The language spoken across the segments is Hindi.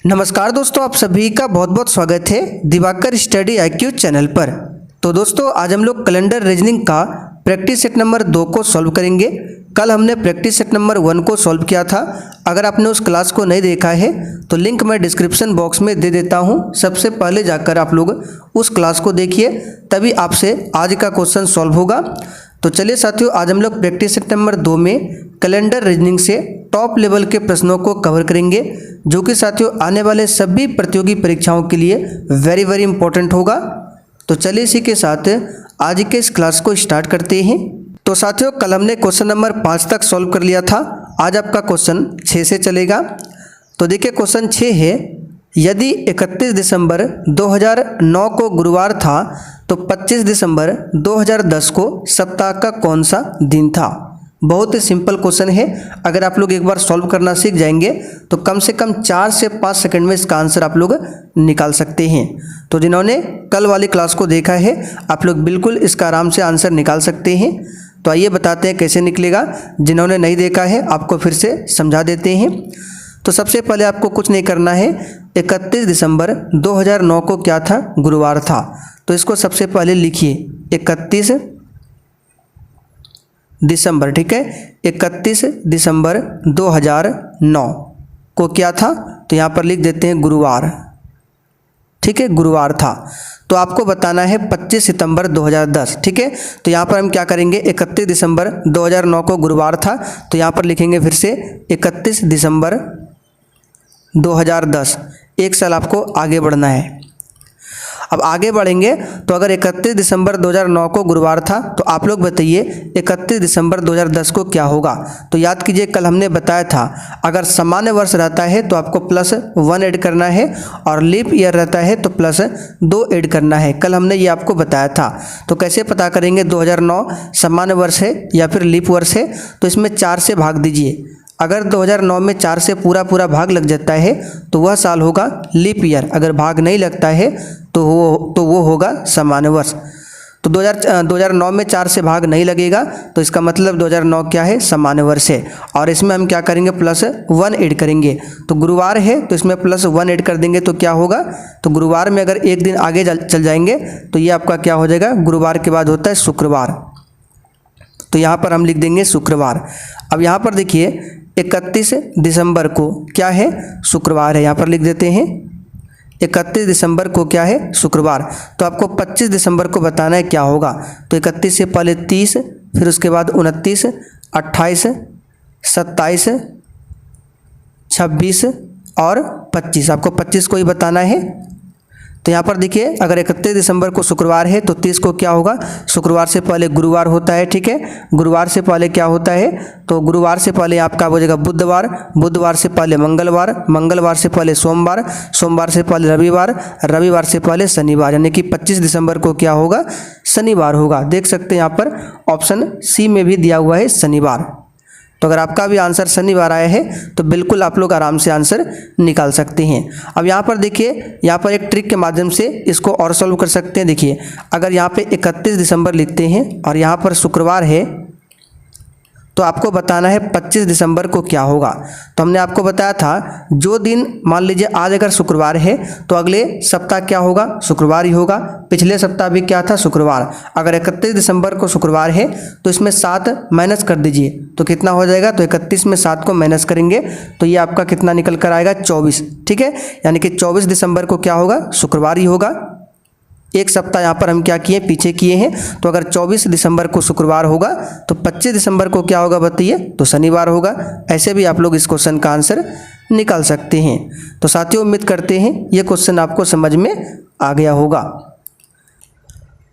नमस्कार दोस्तों, आप सभी का बहुत बहुत स्वागत है दिवाकर स्टडी IQ चैनल पर। तो दोस्तों आज हम लोग कैलेंडर रीजनिंग का प्रैक्टिस सेट नंबर 2 को सॉल्व करेंगे। कल हमने प्रैक्टिस सेट नंबर 1 को सॉल्व किया था। अगर आपने उस क्लास को नहीं देखा है तो लिंक मैं डिस्क्रिप्शन बॉक्स में दे देता हूं। सबसे पहले जाकर आप लोग उस क्लास को देखिए, तभी आपसे आज का क्वेश्चन सॉल्व होगा। तो चलिए साथियों, आज हम लोग प्रैक्टिस सेट नंबर 2 में कैलेंडर रीजनिंग से टॉप लेवल के प्रश्नों को कवर करेंगे, जो कि साथियों आने वाले सभी प्रतियोगी परीक्षाओं के लिए वेरी इंपॉर्टेंट होगा। तो चलिए इसी के साथ आज के इस क्लास को स्टार्ट करते हैं। तो साथियों कल हमने क्वेश्चन नंबर 5 तक सॉल्व कर लिया था। आज आपका क्वेश्चन 6 से चलेगा। तो देखिए क्वेश्चन 6 है, यदि 31 दिसंबर 2009 को गुरुवार था तो 25 दिसंबर 2010 को सप्ताह का कौन सा दिन था। बहुत ही सिंपल क्वेश्चन है। अगर आप लोग एक बार सॉल्व करना सीख जाएंगे तो कम से कम 4 से 5 सेकंड में इसका आंसर आप लोग निकाल सकते हैं। तो जिन्होंने कल वाली क्लास को देखा है आप लोग बिल्कुल इसका आराम से आंसर निकाल सकते हैं। तो आइए बताते हैं कैसे निकलेगा। जिन्होंने नहीं देखा है आपको फिर से समझा देते हैं। तो सबसे पहले आपको कुछ नहीं करना है। 31 दिसंबर 2009 को क्या था, गुरुवार था। तो इसको सबसे पहले लिखिए 31 दिसंबर, ठीक है। 31 दिसंबर 2009 को क्या था, तो यहाँ पर लिख देते हैं गुरुवार, ठीक है, गुरुवार था। तो आपको बताना है 25 सितंबर 2010, ठीक है। तो यहाँ पर हम क्या करेंगे, 31 दिसंबर 2009 को गुरुवार था, तो यहाँ पर लिखेंगे फिर से 31 दिसंबर 2010। एक साल आपको आगे बढ़ना है। अब आगे बढ़ेंगे तो अगर 31 दिसंबर 2009 को गुरुवार था तो आप लोग बताइए 31 दिसंबर 2010 को क्या होगा। तो याद कीजिए कल हमने बताया था अगर सामान्य वर्ष रहता है तो आपको +1 ऐड करना है और लीप ईयर रहता है तो +2 ऐड करना है। कल हमने ये आपको बताया था। तो कैसे पता करेंगे 2009 सामान्य वर्ष है या फिर लीप वर्ष है, तो इसमें 4 से भाग दीजिए। अगर 2009 में 4 से पूरा भाग लग जाता है तो वह साल होगा लीप ईयर। अगर भाग नहीं लगता है तो वो होगा सामान्य वर्ष। तो 2009 में 4 से भाग नहीं लगेगा तो इसका मतलब 2009 क्या है, सामान्य वर्ष है। और इसमें हम क्या करेंगे, +1 ऐड करेंगे। तो गुरुवार है तो इसमें +1 ऐड कर देंगे तो क्या होगा, तो गुरुवार में अगर एक दिन आगे चल जाएंगे तो ये आपका क्या हो जाएगा, गुरुवार के बाद होता है शुक्रवार। तो यहाँ पर हम लिख देंगे शुक्रवार। अब यहाँ पर देखिए 31 दिसंबर को क्या है, शुक्रवार है। यहाँ पर लिख देते हैं 31 दिसंबर को क्या है, शुक्रवार। तो आपको 25 दिसंबर को बताना है क्या होगा। तो 31 से पहले 30, फिर उसके बाद 29, 28, 27, 26 और 25। आपको 25 को ही बताना है। तो यहाँ पर देखिए अगर 31 दिसंबर को शुक्रवार है तो 30 को क्या होगा, शुक्रवार से पहले गुरुवार होता है, ठीक है। गुरुवार से पहले क्या होता है, तो गुरुवार से पहले आपका हो जाएगा बुधवार, बुधवार से पहले मंगलवार, मंगलवार से पहले सोमवार, सोमवार से पहले रविवार, रविवार से पहले शनिवार, यानी कि 25 दिसंबर को क्या होगा, शनिवार होगा। देख सकते हैं यहाँ पर ऑप्शन सी में भी दिया हुआ है शनिवार। तो अगर आपका भी आंसर शनिवार आया है तो बिल्कुल आप लोग आराम से आंसर निकाल सकते हैं। अब यहाँ पर देखिए, यहाँ पर एक ट्रिक के माध्यम से इसको और सॉल्व कर सकते हैं। देखिए अगर यहाँ पे 31 दिसंबर लिखते हैं और यहाँ पर शुक्रवार है तो आपको बताना है 25 दिसंबर को क्या होगा। तो हमने आपको बताया था जो दिन, मान लीजिए आज अगर शुक्रवार है तो अगले सप्ताह क्या होगा, शुक्रवार ही होगा। पिछले सप्ताह भी क्या था, शुक्रवार। अगर 31 दिसंबर को शुक्रवार है तो इसमें 7 माइनस कर दीजिए तो कितना हो जाएगा, तो 31 में 7 को माइनस करेंगे तो ये आपका कितना निकल कर आएगा, 24, ठीक है। यानी कि 24 दिसंबर को क्या होगा, शुक्रवार ही होगा। एक सप्ताह यहाँ पर हम क्या किए, पीछे किए हैं। तो अगर 24 दिसंबर को शुक्रवार होगा तो 25 दिसंबर को क्या होगा बताइए, तो शनिवार होगा। ऐसे भी आप लोग इस क्वेश्चन का आंसर निकाल सकते हैं। तो साथियों उम्मीद करते हैं ये क्वेश्चन आपको समझ में आ गया होगा।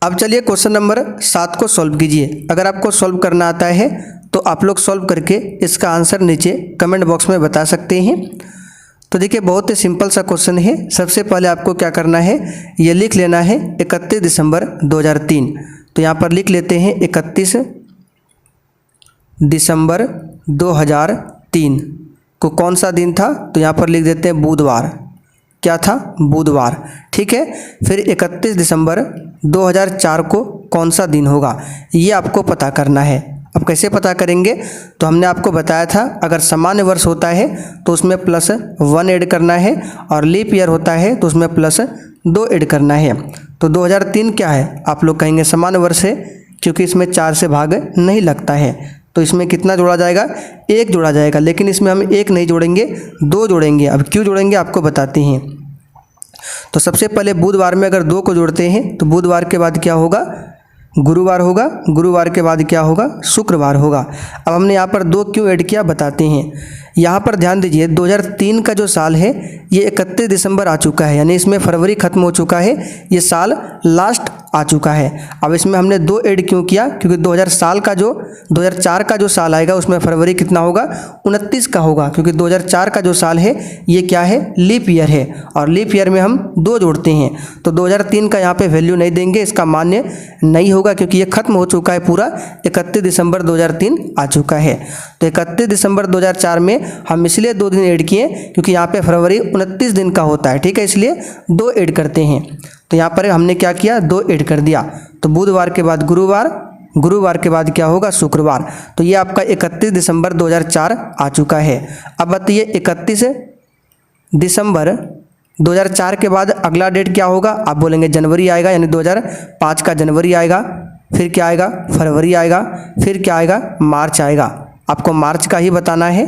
अब चलिए क्वेश्चन नंबर 7 को सॉल्व कीजिए। अगर आपको सॉल्व करना आता है तो आप लोग सॉल्व करके इसका आंसर नीचे कमेंट बॉक्स में बता सकते हैं। तो देखिए बहुत ही सिंपल सा क्वेश्चन है। सबसे पहले आपको क्या करना है, ये लिख लेना है 31 दिसंबर 2003। तो यहाँ पर लिख लेते हैं 31 दिसंबर 2003 को कौन सा दिन था, तो यहाँ पर लिख देते हैं बुधवार। क्या था, बुधवार, ठीक है। फिर 31 दिसंबर 2004 को कौन सा दिन होगा, ये आपको पता करना है। अब कैसे पता करेंगे, तो हमने आपको बताया था अगर सामान्य वर्ष होता है तो उसमें +1 ऐड करना है, और लीप ईयर होता है तो उसमें +2 ऐड करना है। तो 2003 क्या है, आप लोग कहेंगे सामान्य वर्ष है, क्योंकि इसमें 4 से भाग नहीं लगता है, तो इसमें कितना जोड़ा जाएगा, 1 जोड़ा जाएगा। लेकिन इसमें हम 1 नहीं जोड़ेंगे, 2 जोड़ेंगे। अब क्यों जोड़ेंगे आपको बताते हैं। तो सबसे पहले बुधवार में अगर 2 को जोड़ते हैं तो बुधवार के बाद क्या होगा, गुरुवार होगा, गुरुवार के बाद क्या होगा, शुक्रवार होगा। अब हमने यहाँ पर 2 क्यों ऐड किया बताते हैं। यहाँ पर ध्यान दीजिए 2003 का जो साल है ये 31 दिसंबर आ चुका है, यानी इसमें फरवरी खत्म हो चुका है, ये साल लास्ट आ चुका है। अब इसमें हमने 2 ऐड क्यों किया, क्योंकि 2004 का जो साल आएगा उसमें फरवरी कितना होगा, 29 का होगा, क्योंकि 2004 का जो साल है ये क्या है, लीप ईयर है, और लीप ईयर में हम 2 जोड़ते हैं। तो 2003 का यहाँ पे वैल्यू नहीं देंगे, इसका मान्य नहीं होगा, क्योंकि ये खत्म हो चुका है पूरा, 31 दिसंबर 2003 आ चुका है। तो 31 दिसंबर 2004 में हम इसलिए 2 दिन ऐड किए क्योंकि यहाँ पे फरवरी 29 दिन का होता है, ठीक है, इसलिए 2 ऐड करते हैं। तो यहाँ पर हमने क्या किया, 2 ऐड कर दिया। तो बुधवार के बाद गुरुवार, गुरुवार के बाद क्या होगा, शुक्रवार। तो ये आपका 31 दिसंबर 2004 आ चुका है। अब बताइए 31 दिसंबर 2004 के बाद अगला डेट क्या होगा, आप बोलेंगे जनवरी आएगा, यानी 2005 का जनवरी आएगा, फिर क्या आएगा, फरवरी आएगा, फिर क्या आएगा, मार्च आएगा। आपको मार्च का ही बताना है।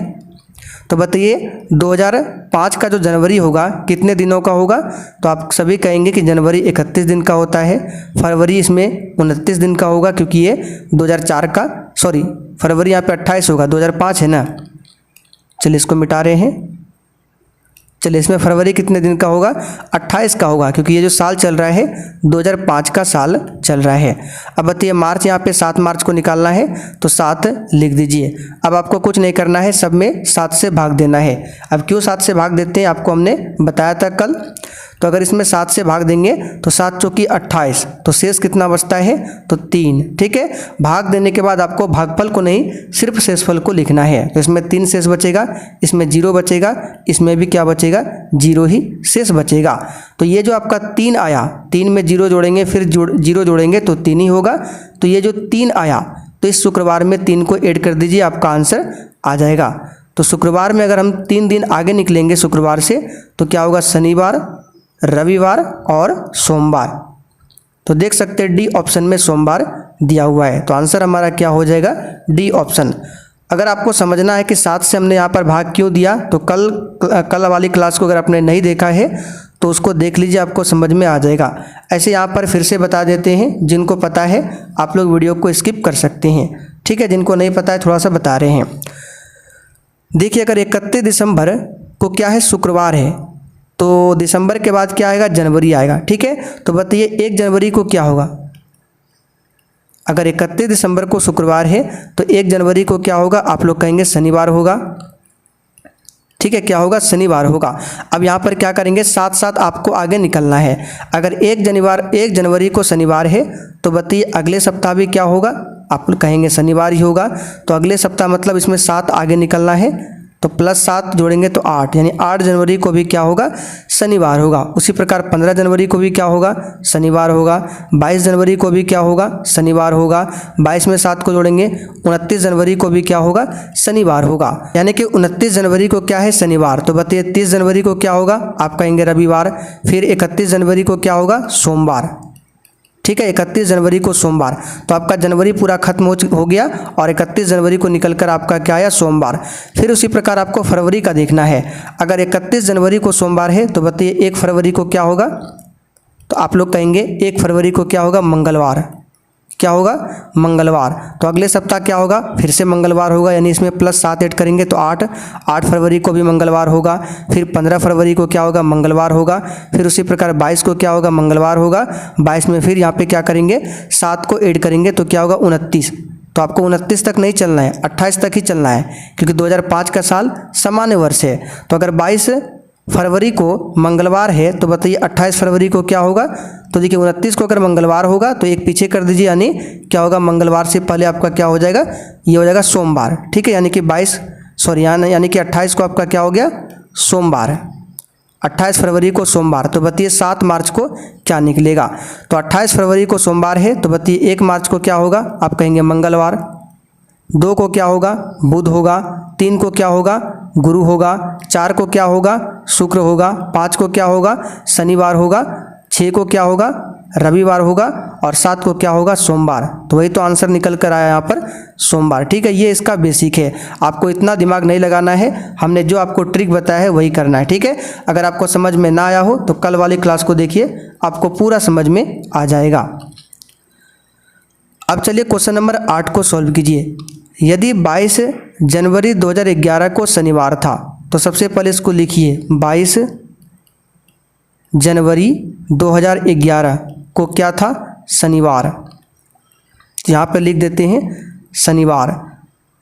तो बताइए 2005 का जो जनवरी होगा कितने दिनों का होगा, तो आप सभी कहेंगे कि जनवरी 31 दिन का होता है, फरवरी इसमें 29 दिन का होगा, क्योंकि ये 2004 का, सॉरी फरवरी यहाँ पे 28 होगा, 2005 है ना, चलिए इसको मिटा रहे हैं। चलिए इसमें फरवरी कितने दिन का होगा, 28 का होगा, क्योंकि ये जो साल चल रहा है 2005 का साल चल रहा है। अब बताइए मार्च, यहाँ पे 7 मार्च को निकालना है तो 7 लिख दीजिए। अब आपको कुछ नहीं करना है, सब में 7 से भाग देना है। अब क्यों 7 से भाग देते हैं आपको हमने बताया था कल। तो अगर इसमें 7 से भाग देंगे तो 7 चौकी 28, तो शेष कितना बचता है, तो 3, ठीक है। भाग देने के बाद आपको भागफल को नहीं, सिर्फ शेषफल को लिखना है। तो इसमें 3 शेष बचेगा, इसमें 0 बचेगा, इसमें भी क्या बचेगा, 0 ही शेष बचेगा। तो ये जो आपका 3 आया, 3 में 0 जोड़ेंगे, फिर 0 जोड़ेंगे तो 3 ही होगा। तो ये जो 3 आया, तो इस शुक्रवार में 3 को ऐड कर दीजिए, आपका आंसर आ जाएगा। तो शुक्रवार में अगर हम 3 दिन आगे निकलेंगे शुक्रवार से, तो क्या होगा, शनिवार, रविवार और सोमवार। तो देख सकते हैं डी ऑप्शन में सोमवार दिया हुआ है, तो आंसर हमारा क्या हो जाएगा, डी ऑप्शन। अगर आपको समझना है कि 7 से हमने यहाँ पर भाग क्यों दिया, तो कल वाली क्लास को अगर आपने नहीं देखा है तो उसको देख लीजिए, आपको समझ में आ जाएगा। ऐसे यहाँ पर फिर से बता देते हैं, जिनको पता है आप लोग वीडियो को स्किप कर सकते हैं, ठीक है, जिनको नहीं पता है थोड़ा सा बता रहे हैं। देखिए अगर 31 दिसंबर को क्या है, शुक्रवार है, तो दिसंबर के बाद क्या आएगा, जनवरी आएगा, ठीक है। तो बताइए 1 जनवरी को क्या होगा, अगर 31 दिसंबर को शुक्रवार है तो 1 जनवरी को क्या होगा, आप लोग कहेंगे शनिवार होगा, ठीक है, क्या होगा, शनिवार होगा। अब यहाँ पर क्या करेंगे, साथ साथ आपको आगे निकलना है। अगर 1 जनवरी को शनिवार है तो बताइए अगले सप्ताह भी क्या होगा, आप लोग कहेंगे शनिवार ही होगा। तो अगले सप्ताह मतलब इसमें 7 आगे निकलना है, तो +7 जोड़ेंगे तो 8, यानी 8 जनवरी को भी क्या होगा, शनिवार होगा। उसी प्रकार 15 जनवरी को भी क्या होगा, शनिवार होगा। 22 जनवरी को भी क्या होगा, शनिवार होगा। 22 में 7 को जोड़ेंगे, 29 जनवरी को भी क्या होगा, शनिवार होगा। यानी कि 29 जनवरी को क्या है, शनिवार। तो बताइए 30 जनवरी को क्या होगा, आप कहेंगे रविवार। फिर 31 जनवरी को क्या होगा, सोमवार, ठीक है, 31 जनवरी को सोमवार। तो आपका जनवरी पूरा खत्म हो गया और 31 जनवरी को निकलकर आपका क्या आया, सोमवार। फिर उसी प्रकार आपको फरवरी का देखना है। अगर 31 जनवरी को सोमवार है तो बताइए 1 फरवरी को क्या होगा, तो आप लोग कहेंगे 1 फरवरी को क्या होगा, मंगलवार, क्या होगा, मंगलवार। तो अगले सप्ताह क्या होगा, फिर से मंगलवार होगा, यानी इसमें +7 ऐड करेंगे तो 8 फरवरी को भी मंगलवार होगा। फिर 15 फरवरी को क्या होगा, मंगलवार होगा। फिर उसी प्रकार 22 को क्या होगा, मंगलवार होगा। 22 में फिर यहाँ पे क्या करेंगे, 7 को ऐड करेंगे तो क्या होगा, 29। तो आपको 29 तक नहीं चलना है, 28 तक ही चलना है, क्योंकि 2005 का साल सामान्य वर्ष है। तो अगर 22 फरवरी को मंगलवार है तो बताइए 28 फरवरी को क्या होगा, तो देखिए 29 को अगर मंगलवार होगा तो एक पीछे कर दीजिए, यानी क्या होगा, मंगलवार से पहले आपका क्या हो जाएगा, ये हो जाएगा सोमवार, ठीक है। यानी कि 28 को आपका क्या हो गया, सोमवार। 28 फरवरी को सोमवार। तो बताइए 7 मार्च को क्या निकलेगा, तो 28 फरवरी को सोमवार है तो बताइए 1 मार्च को क्या होगा, आप कहेंगे मंगलवार, 2 को क्या होगा, बुध होगा, 3 को क्या होगा, गुरु होगा, 4 को क्या होगा, शुक्र होगा, 5 को क्या होगा, शनिवार होगा, 6 को क्या होगा, रविवार होगा और 7 को क्या होगा, सोमवार। तो वही तो आंसर निकल कर आया यहाँ पर सोमवार। ठीक है, ये इसका बेसिक है, आपको इतना दिमाग नहीं लगाना है, हमने जो आपको ट्रिक बताया है वही करना है। ठीक है, अगर आपको समझ में ना आया हो तो कल वाली क्लास को देखिए, आपको पूरा समझ में आ जाएगा। अब चलिए क्वेश्चन नंबर 8 को सॉल्व कीजिए। यदि 22 जनवरी 2011 को शनिवार था, तो सबसे पहले इसको लिखिए 22 जनवरी 2011 को क्या था, शनिवार। यहाँ पर लिख देते हैं शनिवार।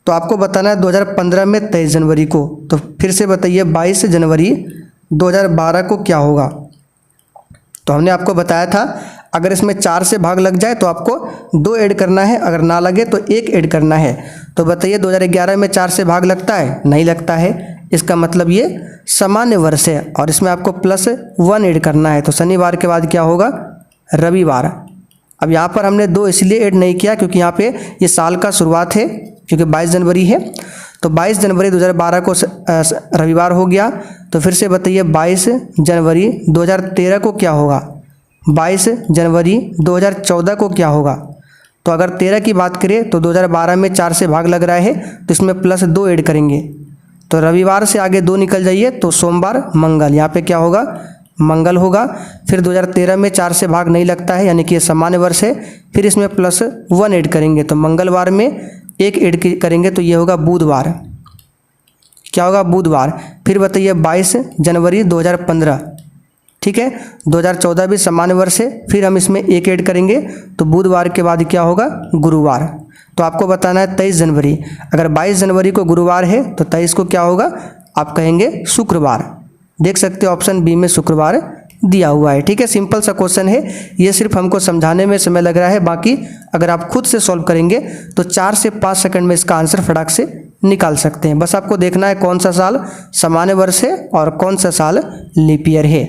तो आपको बताना है 2015 में 23 जनवरी को, तो फिर से बताइए 22 जनवरी 2012 को क्या होगा। तो हमने आपको बताया था अगर इसमें 4 से भाग लग जाए तो आपको 2 ऐड करना है, अगर ना लगे तो 1 ऐड करना है। तो बताइए 2011 में 4 से भाग लगता है, नहीं लगता है। इसका मतलब ये सामान्य वर्ष है और इसमें आपको +1 ऐड करना है। तो शनिवार के बाद क्या होगा, रविवार। अब यहाँ पर हमने 2 इसलिए ऐड नहीं किया क्योंकि यहाँ पे ये साल का शुरुआत है, क्योंकि 22 जनवरी है। तो 22 जनवरी 2012 को रविवार हो गया। तो फिर से बताइए 22 जनवरी 2013 को क्या होगा, 22 जनवरी 2014 को क्या होगा। तो अगर 13 की बात करें तो 2012 में 4 से भाग लग रहा है तो इसमें +2 ऐड करेंगे। तो रविवार से आगे 2 निकल जाइए तो सोमवार, मंगल, यहाँ पे क्या होगा, मंगल होगा। फिर 2013 में 4 से भाग नहीं लगता है, यानी कि ये सामान्य वर्ष है। फिर इसमें +1 ऐड करेंगे तो मंगलवार में 1 ऐड करेंगे तो ये होगा बुधवार। क्या होगा, बुधवार। फिर बताइए 22 जनवरी 2015, ठीक है, 2014 भी सामान्य वर्ष है। फिर हम इसमें 1 ऐड करेंगे तो बुधवार के बाद क्या होगा, गुरुवार। तो आपको बताना है 23 जनवरी। अगर 22 जनवरी को गुरुवार है तो 23 को क्या होगा, आप कहेंगे शुक्रवार। देख सकते हो ऑप्शन बी में शुक्रवार दिया हुआ है। ठीक है, सिंपल सा क्वेश्चन है, ये सिर्फ हमको समझाने में समय लग रहा है। बाकी अगर आप खुद से सॉल्व करेंगे तो 4 से 5 सेकंड में इसका आंसर फटाक से निकाल सकते हैं। बस आपको देखना है कौन सा साल सामान्य वर्ष है और कौन सा साल लीप ईयर है।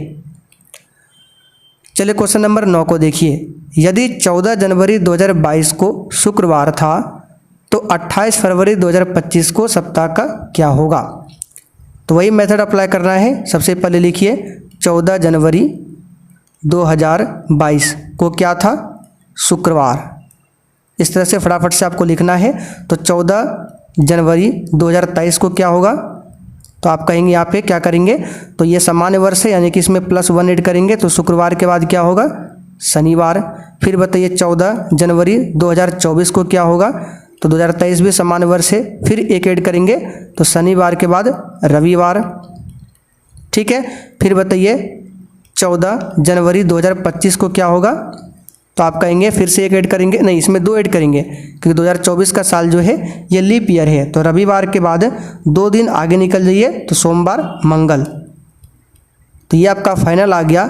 चलिए क्वेश्चन नंबर 9 को देखिए। यदि 14 जनवरी 2022 को शुक्रवार था तो 28 फरवरी 2025 को सप्ताह का क्या होगा। तो वही मेथड अप्लाई करना है। सबसे पहले लिखिए 14 जनवरी 2022 को क्या था, शुक्रवार। इस तरह से फटाफट से आपको लिखना है। तो 14 जनवरी 2023 को क्या होगा, तो आप कहेंगे यहाँ पे क्या करेंगे, तो ये सामान्य वर्ष है यानी कि इसमें +1 ऐड करेंगे तो शुक्रवार के बाद क्या होगा, शनिवार। फिर बताइए 14 जनवरी 2024 को क्या होगा, तो 2023 भी सामान्य वर्ष है। फिर 1 ऐड करेंगे तो शनिवार के बाद रविवार। ठीक है, फिर बताइए 14 जनवरी 2025 को क्या होगा, तो आप कहेंगे फिर से 1 ऐड करेंगे, नहीं इसमें 2 ऐड करेंगे क्योंकि 2024 का साल जो है ये लीप ईयर है। तो रविवार के बाद 2 दिन आगे निकल जाइए तो सोमवार, मंगल। तो ये आपका फाइनल आ गया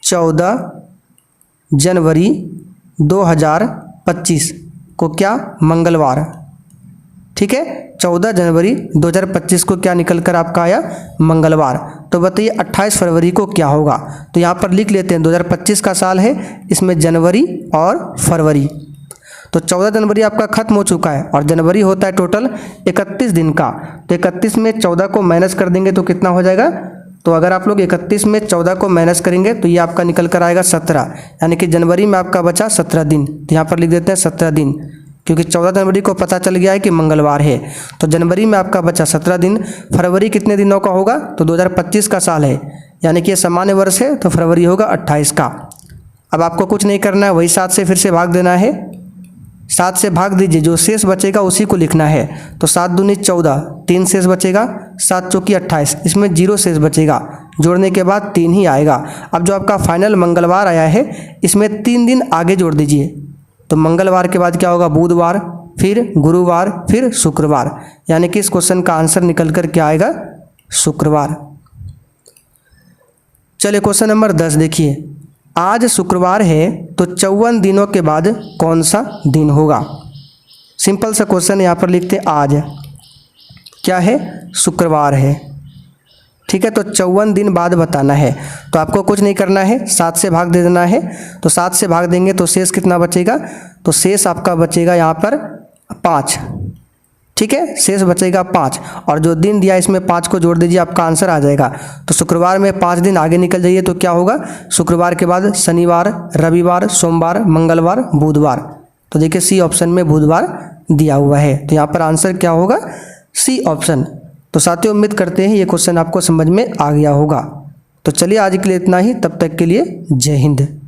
14 जनवरी 2025 को क्या, मंगलवार। ठीक है, 14 जनवरी 2025 को क्या निकल कर आपका आया, मंगलवार। तो बताइए 28 फरवरी को क्या होगा। तो यहाँ पर लिख लेते हैं 2025 का साल है, इसमें जनवरी और फरवरी। तो 14 जनवरी आपका खत्म हो चुका है और जनवरी होता है टोटल 31 दिन का। तो 31 में 14 को माइनस कर देंगे तो कितना हो जाएगा, तो अगर आप लोग 31 में 14 को माइनस करेंगे तो ये आपका निकल कर आएगा 17, यानी कि जनवरी में आपका बचा 17 दिन। तो यहाँ पर लिख देते हैं 17 दिन, क्योंकि 14 जनवरी को पता चल गया है कि मंगलवार है। तो जनवरी में आपका बचा 17 दिन। फरवरी कितने दिनों का होगा, तो 2025 का साल है यानी कि ये सामान्य वर्ष है तो फरवरी होगा 28 का। अब आपको कुछ नहीं करना है, वही 7 से फिर से भाग देना है। 7 से भाग दीजिए, जो शेष बचेगा उसी को लिखना है। तो 7 दूनी 14, 3 शेष बचेगा, 7 चौकी 28, इसमें 0 शेष बचेगा, जोड़ने के बाद 3 ही आएगा। अब जो आपका फाइनल मंगलवार आया है इसमें 3 दिन आगे जोड़ दीजिए। तो मंगलवार के बाद क्या होगा, बुधवार, फिर गुरुवार, फिर शुक्रवार, यानी कि इस क्वेश्चन का आंसर निकल कर क्या आएगा, शुक्रवार। चलिए क्वेश्चन नंबर 10 देखिए। आज शुक्रवार है तो 54 दिनों के बाद कौन सा दिन होगा। सिंपल सा क्वेश्चन यहाँ पर लिखते हैं, आज क्या है, शुक्रवार है। ठीक है। तो 54 दिन बाद बताना है, तो आपको कुछ नहीं करना है, 7 से भाग दे देना है। तो 7 से भाग देंगे तो शेष कितना बचेगा, तो शेष आपका बचेगा यहाँ पर 5, ठीक है, शेष बचेगा 5। और जो दिन दिया इसमें 5 को जोड़ दीजिए, आपका आंसर आ जाएगा। तो शुक्रवार में 5 दिन आगे निकल जाइए तो क्या होगा, शुक्रवार के बाद शनिवार, रविवार, सोमवार, मंगलवार, बुधवार। तो देखिए सी ऑप्शन में बुधवार दिया हुआ है, तो यहाँ पर आंसर क्या होगा, सी ऑप्शन। तो साथियों उम्मीद करते हैं ये क्वेश्चन आपको समझ में आ गया होगा। तो चलिए आज के लिए इतना ही, तब तक के लिए जय हिंद।